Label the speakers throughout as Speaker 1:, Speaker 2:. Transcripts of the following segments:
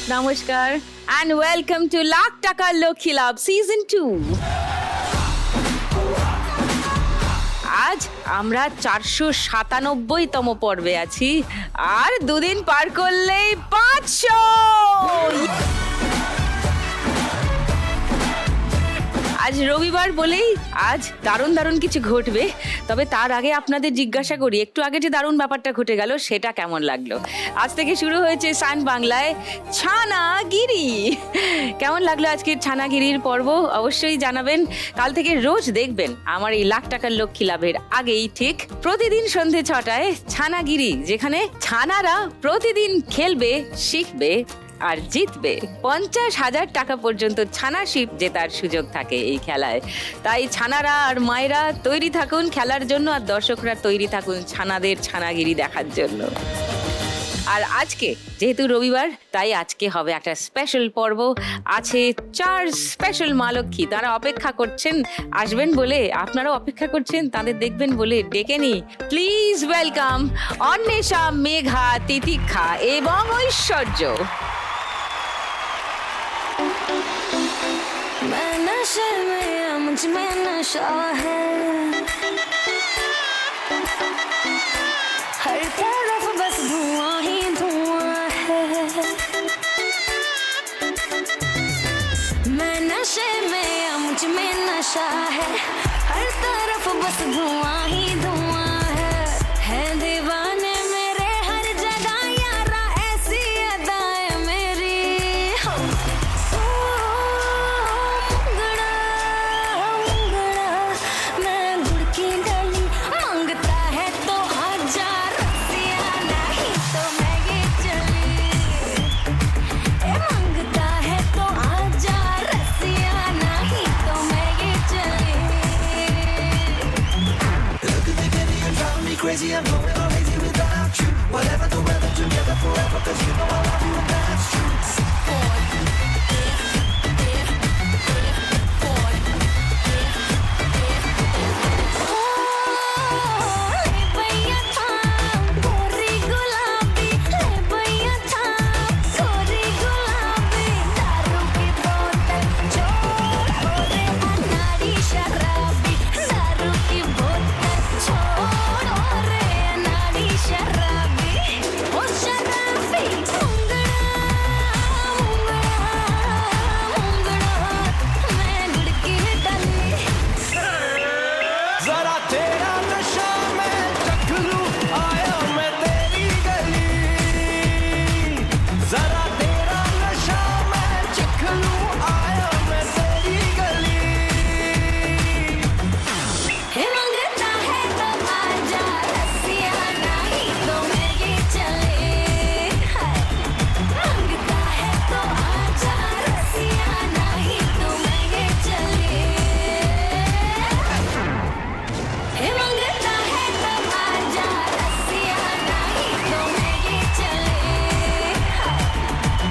Speaker 1: নমস্কার and welcome to lakh টাকার লক্ষ্মী লাভ season 2। আজ আমরা 497তম পর্বে আছি, আর দুদিন পার করলেই 500। আজ রবিবার বলেই আজ দারুণ দারুণ কিছু ঘটবে, তবে তার আগে আপনাদের জিজ্ঞাসা করি, একটু আগে যে দারুণ ব্যাপারটা ঘটে গেল সেটা কেমন লাগলো? আজ থেকে শুরু হয়েছে সান বাংলায় ছানাগিরি। কেমন লাগলো আজকের ছানাগিরির পর্ব অবশ্যই জানাবেন। কাল থেকে রোজ দেখবেন আমার এই লাখ টাকার লক্ষ্মী লাভের আগেই ঠিক প্রতিদিন সন্ধে 6টায় ছানাগিরি, যেখানে ছানারা প্রতিদিন খেলবে, শিখবে আর জিতবে। 50,000 টাকা পর্যন্ত ছানাশিপ জেতার সুযোগ থাকে এই খেলায়। তাই ছানারা আর মায়েরা তৈরি থাকুন খেলার জন্য, আর দর্শকরা তৈরি থাকুন ছানাদের ছানাগিরি দেখার জন্য। আর আজকে যেহেতু রবিবার, তাই আজকে হবে একটা স্পেশাল পর্ব। আছে 4 স্পেশাল মা লক্ষ্মী, তারা অপেক্ষা করছেন আসবেন বলে, আপনারাও অপেক্ষা করছেন তাদের দেখবেন বলে। ডেকে নি, প্লিজ ওয়েলকাম অন্বেষা, মেঘা, তিতিক্ষা এবং ঐশ্বর্য।
Speaker 2: मैं नशे में, मुझ में नशा है, हर तरफ बस धुआं ही धुआं है। मैं नशे में, मुझ में नशा है, हर तरफ बस धुआं ही धुआं है दीवाने मेरे हर जगह यारा, ऐसी अदाएं मेरी। मैं गुड़ की गली मांगता है तो 1000 रस्सियाँ, नहीं तो मैं ये चली। मांगता है तो 1000 रस्सियाँ, नहीं तो मैं ये चली।
Speaker 3: Look at me, baby, you're driving me crazy. I'm going all lazy without you. Whatever the weather, together forever, 'cause you know I love you and that's true. जरा तेरा नशा मैं चख लूं, आया मैं तेरी गली। जरा तेरा नशा मैं चख लूं, आया मैं तेरी गली।
Speaker 2: मांगता है तो 1000 रस्सियाँ, नहीं तो मैं ये चले। मांगता है तो 1000 रस्सियाँ, नहीं तो मैं ये चले। मांगता है तो 1000 रस्सियाँ, नहीं तो मैं ये चले।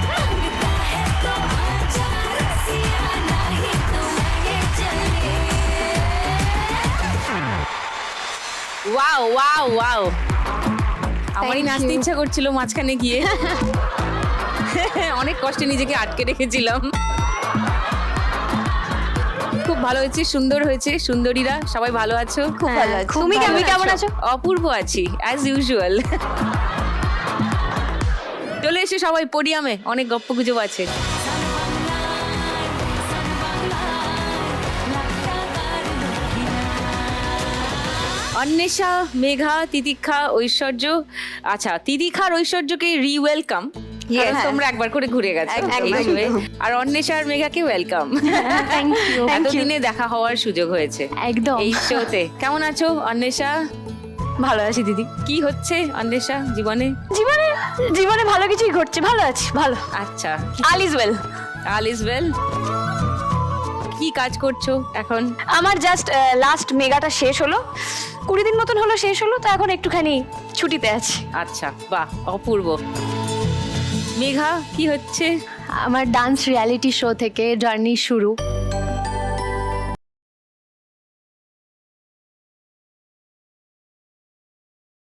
Speaker 2: मांगता है तो 1000 रस्सियाँ, नहीं तो मैं ये चले।
Speaker 1: ওয়াও ওয়াও ওয়াও, আমারই
Speaker 4: Thank
Speaker 1: নাচতে
Speaker 4: you.
Speaker 1: ইচ্ছা করছিল মাঝখানে গিয়ে। অনেক কষ্টে নিজেকে আটকে রেখেছিলাম। খুব ভালো হয়েছে, সুন্দর হয়েছে। সুন্দরীরা সবাই ভালো আছো?
Speaker 4: খুব ভালো আছি। তুমি কেমন আছো?
Speaker 1: অপূর্ব আছি অ্যাজ ইউজুয়াল। চলে এসে সবাই পোডিয়ামে, অনেক গপ্পগুজব আছে। অন্বেষা, মেঘা, তিতিক্ষা, ঐশ্বর্য। আচ্ছা, তিতিক্ষা আর ঐশ্বর্যকে রি-ওয়েলকাম।
Speaker 4: Yes.
Speaker 1: তোমরা একবার করে ঘুরে গেছো
Speaker 4: একদম,
Speaker 1: এই শোয়ে।
Speaker 4: একদম।
Speaker 1: আর অন্বেষা আর মেঘাকে ওয়েলকাম।
Speaker 4: থ্যাংক ইউ
Speaker 1: এতদিনে দেখা হওয়ার সুযোগ হয়েছে
Speaker 4: একদম
Speaker 1: এই শোতে। কেমন আছো অন্বেষা?
Speaker 4: ভালো আছি দিদি।
Speaker 1: কি হচ্ছে অন্বেষা জীবনে?
Speaker 4: জীবনে জীবনে ভালো কিছুই ঘটছে, ভালো আছি, ভালো।
Speaker 1: আচ্ছা,
Speaker 4: all is well.
Speaker 1: All is well. কি কাজ করছো এখন?
Speaker 4: আমার জাস্ট লাস্ট মেগাটা শেষ হলো, 20 দিন মতন হলো শেষ হলো, তো এখন একটুখানি ছুটিতে আছি।
Speaker 1: আচ্ছা, বাহ, অপূর্ব। মেঘা, কি হচ্ছে?
Speaker 4: আমার ডান্স রিয়ালিটি শো থেকে জার্নি শুরু।